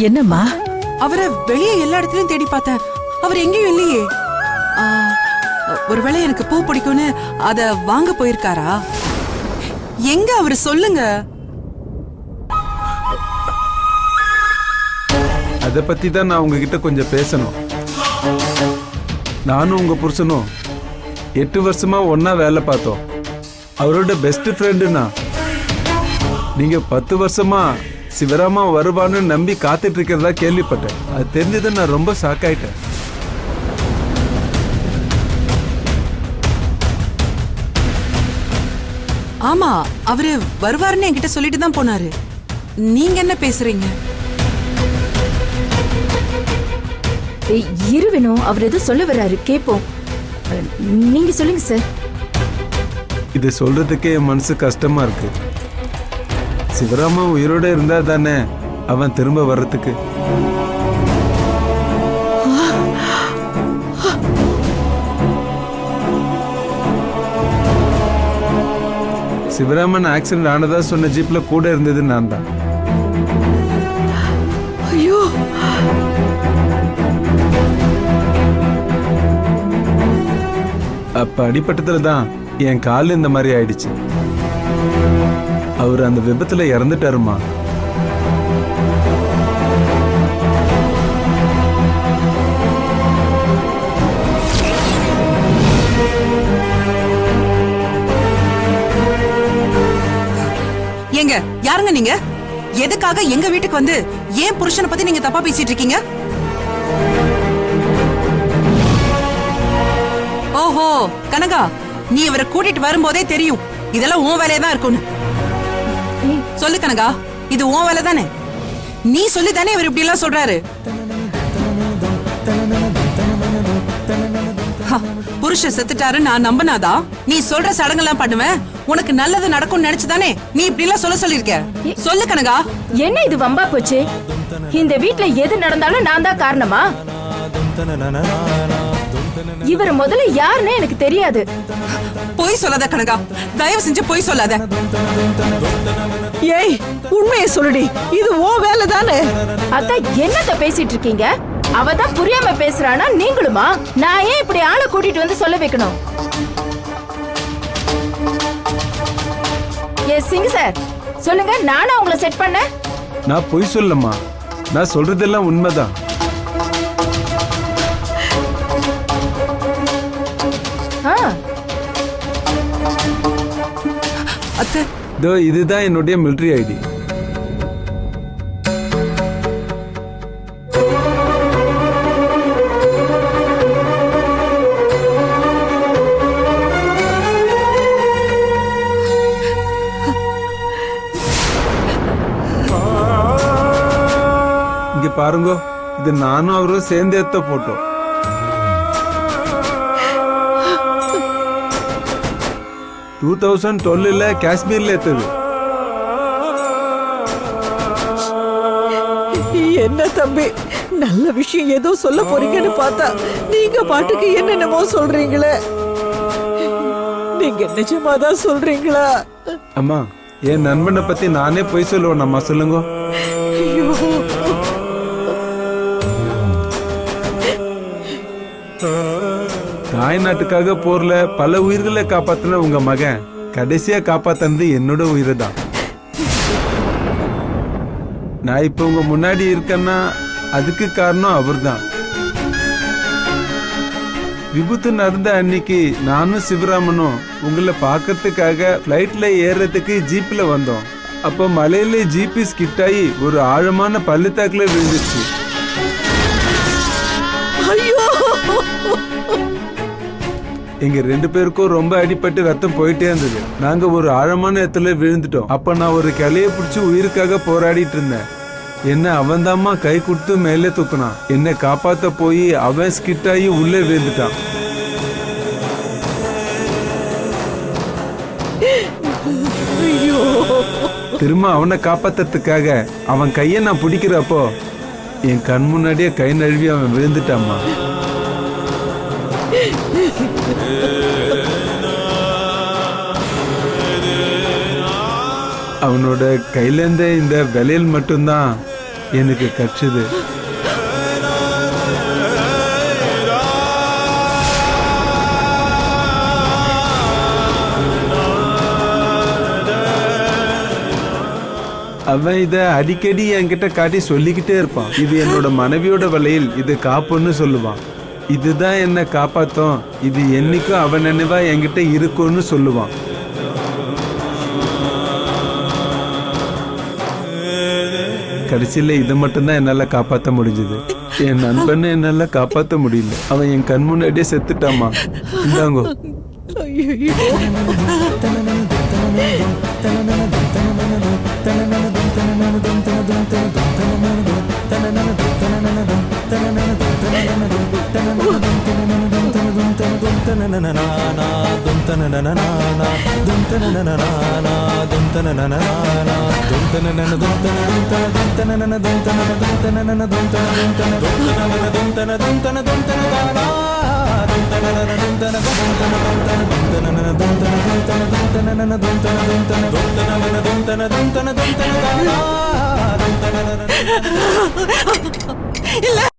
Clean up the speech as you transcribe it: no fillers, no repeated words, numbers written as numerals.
என்னம்மா? அவரை வெளியே எல்லா இடத்துலயும் தேடி பார்த்தேன், அவர் எங்கேயும் இல்லையே. ஒருவேளை எனக்கு பூ பிடிக்கும்னு அத வாங்க போயிருக்காரா? எங்க அவரு சொல்லுங்க. அத பத்தி தான் நான் உங்ககிட்ட கொஞ்சம் பேசணும். நானும் உங்க புருஷனும் 8 வருஷமா ஒன்னா வேலை பார்த்தோம். அவரோட பெஸ்ட் ஃப்ரெண்டுனா நீங்க 10 வருஷமா சிவராமா வருவான்னு நம்பி காத்துட்டு இருக்கிறதா கேள்விப்பட்டேன். அது தெரிஞ்சது நான் ரொம்ப ஷாக் ஆயிட்டேன். ஆமா, அவரு வருவாருன்னு என்கிட்ட சொல்லிட்டு தான் போனாரு. நீங்க என்ன பேசுறீங்க? இருவேணும், அவர் எது சொல்ல வர்றாரு கேப்போம். நீங்க சொல்லுங்க சார். இது சொல்றதுக்கே என் மனசு கஷ்டமா இருக்கு. சிவராமா உயிரோட இருந்தா தானே அவன் திரும்ப வர்றதுக்கு. சிவராமன் ஆக்சிடென்ட் ஆனதா சொன்ன ஜீப்ல கூட இருந்தது நான் தான். ஐயோ, அப்ப அடிபட்டதுல தான் என் கால் இந்த மாதிரி ஆயிடுச்சு. அவர் அந்த விபத்துல இறந்துட்டாருமா. ஏங்க, யாருங்க நீங்க? எதுக்காக எங்க வீட்டுக்கு வந்து ஏன் புருஷனை பத்தி நீங்க தப்பா பேசிட்டு இருக்கீங்க? ஓஹோ கனகா, நீ இவரை கூட்டிட்டு வரும்போதே தெரியும் இதெல்லாம் உன் வேலையா தான் இருக்கும்னு. சொல்லு கனகா, இது உன் வேலை தானே? நீ சொல்லி தானே இவர் இப்படி எல்லாம் சொல்றாரு. புருஷ செத்துட்டாரு நான் நம்பினாதா நீ சொல்ற சடங்கெல்லாம் பண்ணுவேன்? உனக்கு நல்லது நடக்கும்னு நினைச்சுதானே நீ இப்படி எல்லாம் சொல்லிருக்க? சொல்லு கனகா. என்ன இது வம்பா போச்சு? இந்த வீட்ல எது நடந்தாலும் நான் தான் காரணமா? இவர் முதல்ல யாருன்னு எனக்கு தெரியாது. பொய் சொல்லாத கனகா, தயவு செஞ்சு பொய் சொல்லாத. ஏய், உண்மையை சொல்லுடி, இது ஓ வேலை தானே. அதான் என்னத்த பேசிட்டு இருக்கீங்க? அவதான் புரியாம பேசுறானா நீங்களுமா? நான் ஏன் இப்படி ஆளை கூட்டிட்டு வந்து சொல்ல வைக்கணும்? சிங் சார் சொல்லுங்க, நானா உங்களை செட் பண்ண? நான் பொய் சொல்லம்மா, நான் சொல்றதெல்லாம் உண்மைதான். இதுதான் என்னுடைய மிலிட்டரி ஐடி. இங்க பாருங்க, இது நானும் அவரும் சேர்ந்து எடுத்த போட்டோ. டூ 2012 காஷ்மீர்ல எடுத்தது. என்ன தம்பி, நல்ல விஷயம் ஏதோ சொல்ல போறீங்கன்னு பார்த்தா நீங்க பாட்டுக்கு என்னென்னமோ சொல்றீங்களே. நீங்க நிஜமாதான் சொல்றீங்களா? அம்மா, என் நண்பனை பத்தி நானே பொய் சொல்லுவேன். அம்மா சொல்லுங்க. ஐயோ, தாய் நாட்டுக்காக போர்ல பல உயிர்களை காப்பாத்தின உங்க மகன் கடைசியா காப்பாத்தினது என்னோட உயிரை தான். நான் இப்ப உங்க முன்னாடி இருக்கேன்னா அதுக்கு காரணம் அவர் தான். விபத்து நடந்த அன்னைக்கு நானும் சிவராமனும் உங்களை பார்க்கறதுக்காக பிளைட்ல ஏறதுக்கு ஜீப்ல வந்தோம். அப்ப மலையில ஜீப்பு ஸ்கிட் ஆகி ஒரு ஆழமான பள்ளத்தாக்குல விழுந்துச்சு. எங்க 2 பேருக்கும் ரொம்ப அடிபட்டு ரத்தம் போயிட்டே இருந்தது. நாங்க ஒரு ஆழமான இடத்துல விழுந்துட்டோம். அப்ப நான் ஒரு கிளைய பிடிச்சி உயிருக்காக போராடிட்டு இருந்தேன். என்ன அவன்தாம்மா கை கொடுத்து மேலே தூக்குனான். என்னை காப்பாத்த போய் அவன் ஸ்கிட் ஆகி உள்ளே விழுந்துட்டான். திரும்ப அவனை காப்பாத்துறதுக்காக அவன் கைய நான் பிடிக்கிறப்போ என் கண் முன்னாடியே கை நழுவி அவன் விழுந்துட்டாம்மா. அவனோட கையிலேருந்த இந்த விலையில் மட்டும்தான் எனக்கு கட்சுது. அவன் இத அடிக்கடி என்கிட்ட காட்டி சொல்லிக்கிட்டே இருப்பான். இது என்னோட மனைவியோட வலையில், இது காப்புன்னு சொல்லுவான். இதுதான் என்ன காப்பாத்தும், இது என்னைக்கும் அவன் நினைவா என்கிட்ட இருக்கும்னு சொல்லுவான். கடைசியில இதை மட்டும்தான் என்னால காப்பாத்த முடிஞ்சது. என் நண்பனை என்னால காப்பாத்த முடியல. அவன் என் கண் முன்னாடியே செத்துட்டாமா. இந்தாங்கோ. ஐயையோ. இல்ல